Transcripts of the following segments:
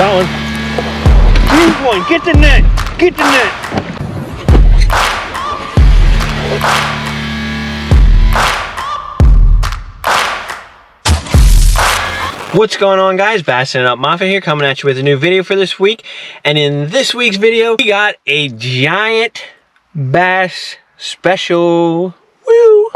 Got one. Huge one. Get the net. Get the net. What's going on, guys? Bassin' Up Mafia here, coming at you with a new video for this week. And in this week's video, we got a giant bass special. Woo!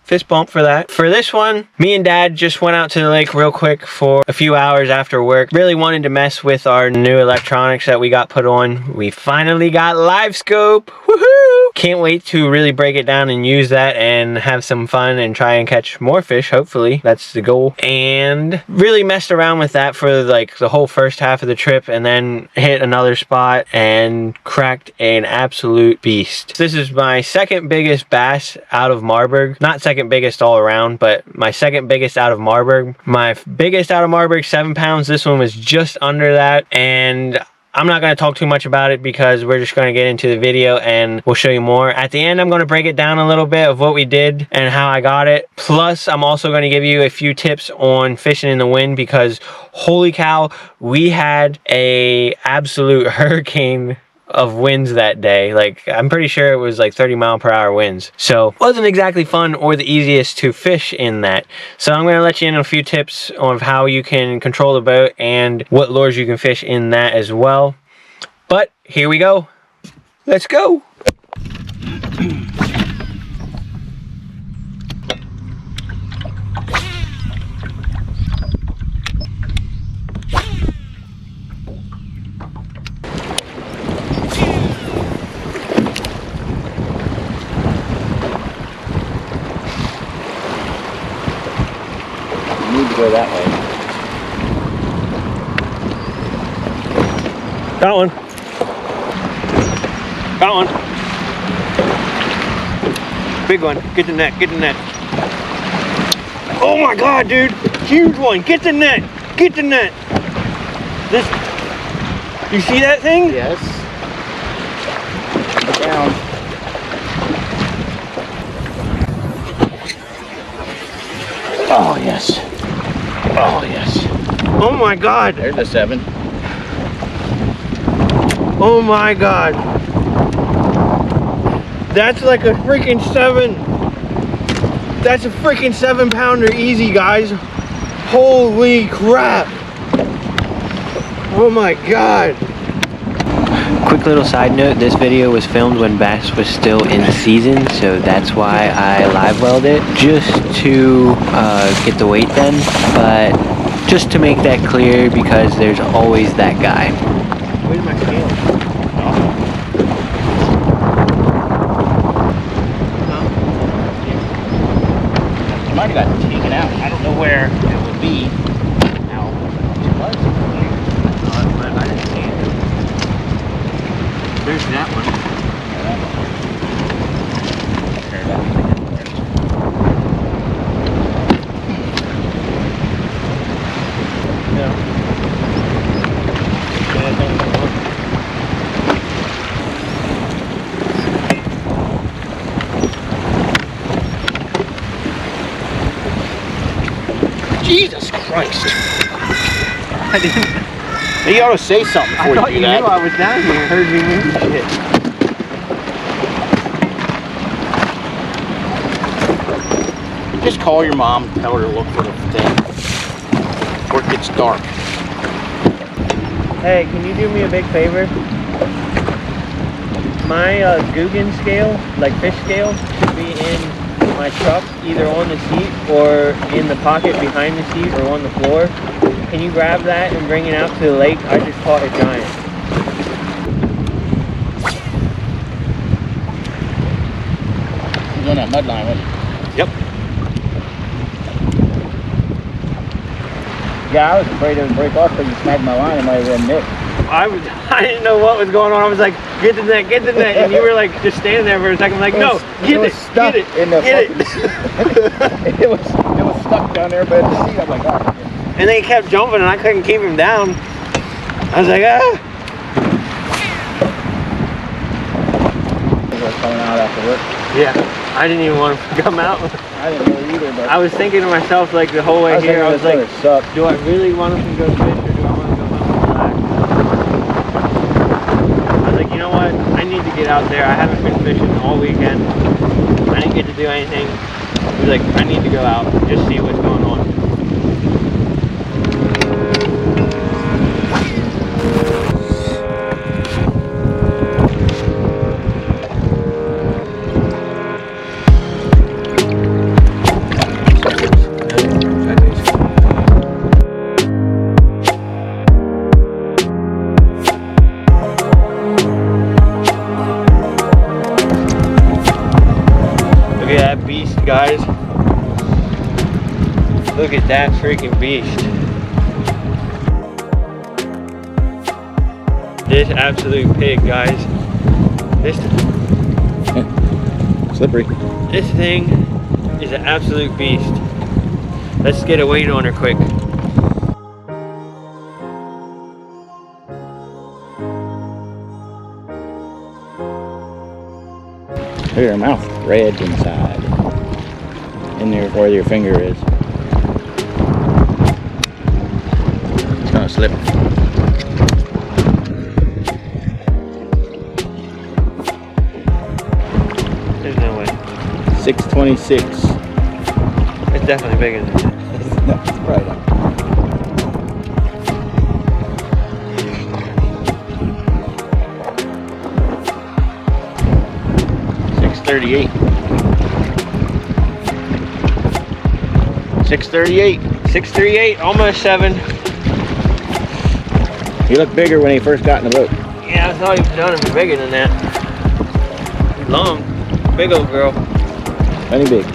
Fist bump for that. For this one, me and Dad just went out to the lake real quick for a few hours after work. Really wanted to mess with our new electronics that we got put on. We finally got live scope. Woohoo! Can't wait to really break it down and use that and have some fun and try and catch more fish, hopefully. That's the goal. And really messed around with that for like the whole first half of the trip, and then hit another spot and cracked an absolute beast. This is my second biggest bass out of Marburg. Not second biggest all around, but my second biggest out of Marburg. My biggest out of Marburg, 7 pounds. This one was just under that, and I'm not going to talk too much about it because we're just going to get into the video and we'll show you more. At the end, I'm going to break it down a little bit of what we did and how I got it. Plus, I'm also going to give you a few tips on fishing in the wind because holy cow, we had a absolute hurricane of winds that day. Like, I'm pretty sure it was like 30-mile-per-hour winds. So wasn't exactly fun or the easiest to fish in that. So I'm going to let you in on a few tips on how you can control the boat and what lures you can fish in that as well. But here we go. Let's go. Go that way. Got one. Got one. Big one. Get the net. Get the net. Oh my God, dude. Huge one. Get the net. Get the net. This. You see that thing? Yes. Put it down. Oh, yes. Oh, yes. Oh my God. There's a 7. Oh my God. That's like a freaking 7. That's a freaking 7-pounder easy, guys. Holy crap. Oh my God. Quick little side note, this video was filmed when bass was still in season, so that's why I live welled it, just to get the weight then, but just to make that clear because there's always that guy. Where's my scale? You might have got taken out. I don't know where it would be. Now, it was. But I didn't see it. There's that one. Jesus Christ. I didn't. You ought to say something before I thought you do that. knew I was down here and heard me move shit. Just call your mom and tell her to look for the thing before it gets dark. Hey, can you do me a big favor? My Guggen scale, like fish scale, should be in my truck, either on the seat or in the pocket behind the seat or on the floor. Can you grab that and bring it out to the lake? I just caught a giant. He's on that mud line, wasn't he? Yep. Yeah, I was afraid it would break off because you snagged my line and might have been nicked. I didn't know what was going on. I was like, get the net, and you were like just standing there for a second. I'm like, no, get it, get it, get it. It was stuck down there, but at the seat, I'm like, oh. And then he kept jumping, and I couldn't keep him down. I was like, ah. I was coming out after work. Yeah, I didn't even want to come out. I didn't really either, but I was thinking to myself, like the whole way here, I was like, suck. do I really want him to go fish, or do I want to go home and relax? all weekend. I didn't get to do anything. He was like, I need to go out, just see what's going on. Look at that beast, guys. Look at that freaking beast. This absolute pig, guys. This Slippery. This thing is an absolute beast. Let's get a weight on her quick. Look at her mouth, red inside. In there where your finger is. It's gonna slip. There's no way. 626. It's definitely bigger than that. No, it's probably not. $638. 638. 638, almost 7. He looked bigger when he first got in the boat. Yeah, I thought he was done to be bigger than that. Long, big old girl. Plenty big.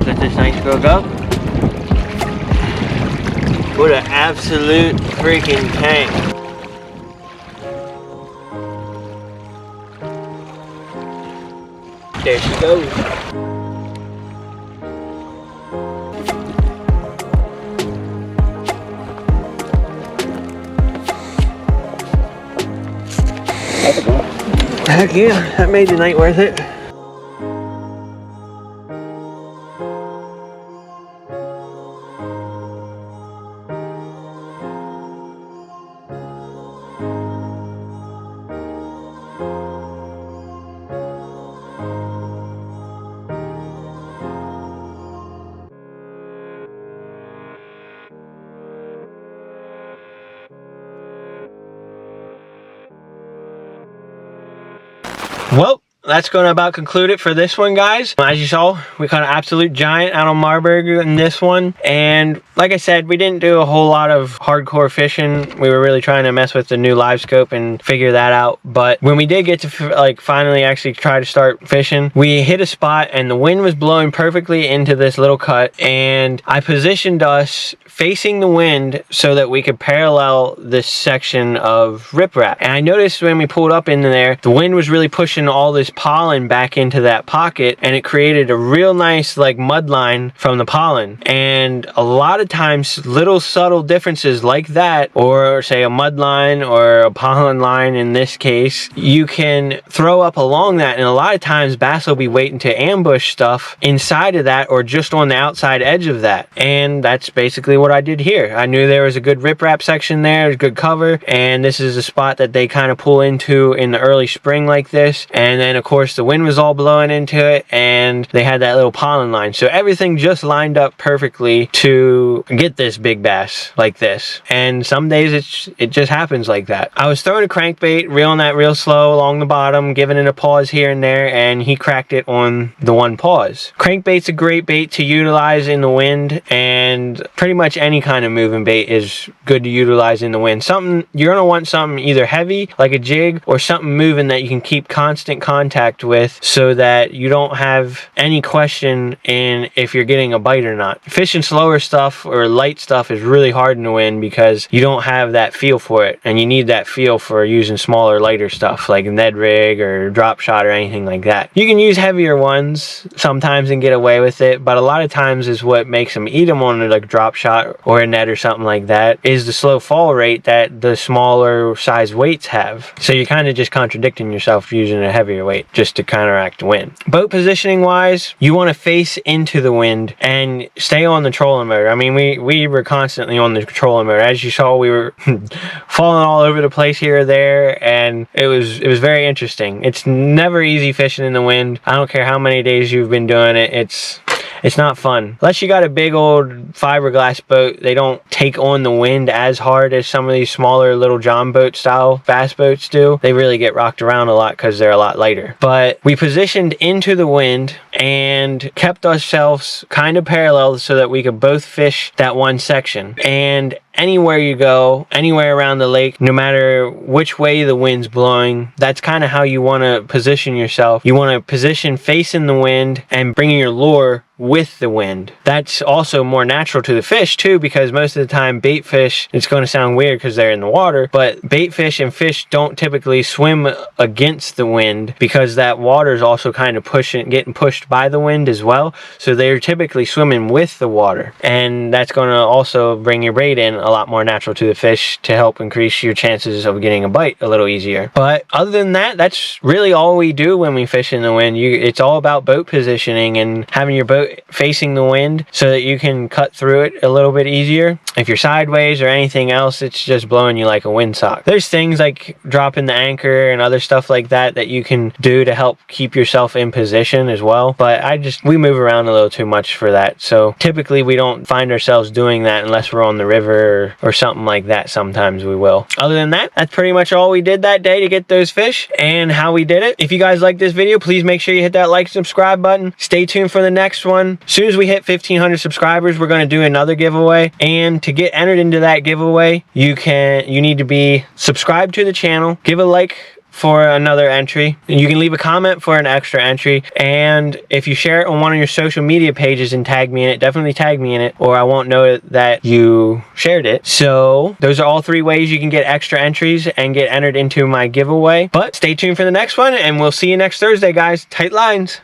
Let this nice girl go. What an absolute freaking tank. There she goes. Heck yeah, that made the night worth it. Well, that's going to about conclude it for this one, guys. As you saw, we caught an absolute giant out on Marburg in this one. And like I said, we didn't do a whole lot of hardcore fishing. We were really trying to mess with the new live scope and figure that out. But when we did get to like finally actually try to start fishing, we hit a spot and the wind was blowing perfectly into this little cut. And I positioned us facing the wind so that we could parallel this section of riprap. And I noticed when we pulled up into there, the wind was really pushing all this pollen back into that pocket, and it created a real nice like mud line from the pollen. And a lot of times little subtle differences like that, or say a mud line or a pollen line in this case, you can throw up along that. And a lot of times bass will be waiting to ambush stuff inside of that or just on the outside edge of that. And that's basically what I did here. I knew there was a good riprap section there, good cover, and this is a spot that they kind of pull into in the early spring like this. And then of course the wind was all blowing into it and they had that little pollen line, so everything just lined up perfectly to get this big bass like this. And some days it just happens like that. I was throwing a crankbait, reeling that real slow along the bottom, giving it a pause here and there, and he cracked it on the one pause. Crankbait's a great bait to utilize in the wind, and pretty much any kind of moving bait is good to utilize in the wind. Something you're gonna want something either heavy like a jig or something moving that you can keep constant contact with so that you don't have any question in if you're getting a bite or not. Fishing slower stuff or light stuff is really hard in the wind because you don't have that feel for it, and you need that feel for using smaller, lighter stuff like a Ned rig or drop shot or anything like that. You can use heavier ones sometimes and get away with it, but a lot of times is what makes them eat them on like drop shot or a net or something like that is the slow fall rate that the smaller size weights have. So you're kind of just contradicting yourself using a heavier weight. crankbait just to counteract the wind. Boat positioning wise, you want to face into the wind and stay on the trolling motor. I mean, we were constantly on the trolling motor. As you saw, we were falling all over the place here or there, and it was very interesting. It's never easy fishing in the wind. I don't care how many days you've been doing it. It's not fun. Unless you got a big old fiberglass boat, they don't take on the wind as hard as some of these smaller little John boat style bass boats do. They really get rocked around a lot because they're a lot lighter. But we positioned into the wind and kept ourselves kind of parallel so that we could both fish that one section. And anywhere you go, anywhere around the lake, no matter which way the wind's blowing, that's kind of how you want to position yourself. You want to position facing the wind and bringing your lure with the wind. That's also more natural to the fish too, because most of the time bait fish, it's going to sound weird because they're in the water, but bait fish and fish don't typically swim against the wind because that water is also kind of getting pushed by the wind as well. So they're typically swimming with the water, and that's going to also bring your bait in a lot more natural to the fish to help increase your chances of getting a bite a little easier. But other than that, that's really all we do when we fish in the wind. It's all about boat positioning and having your boat facing the wind so that you can cut through it a little bit easier. If you're sideways or anything else, it's just blowing you like a windsock. There's things like dropping the anchor and other stuff like that that you can do to help keep yourself in position as well, but we move around a little too much for that. So typically we don't find ourselves doing that unless we're on the river or something like that. Sometimes we will. Other than that, that's pretty much all we did that day to get those fish and how we did it. If you guys like this video, please make sure you hit that like and subscribe button. Stay tuned for the next one. As soon as we hit 1,500 subscribers, we're going to do another giveaway, and to get entered into that giveaway, you need to be subscribed to the channel, give a like for another entry, and you can leave a comment for an extra entry, and if you share it on one of your social media pages and tag me in it, definitely tag me in it, or I won't know that you shared it. So those are all 3 ways you can get extra entries and get entered into my giveaway. But stay tuned for the next one, and we'll see you next Thursday, guys. Tight lines.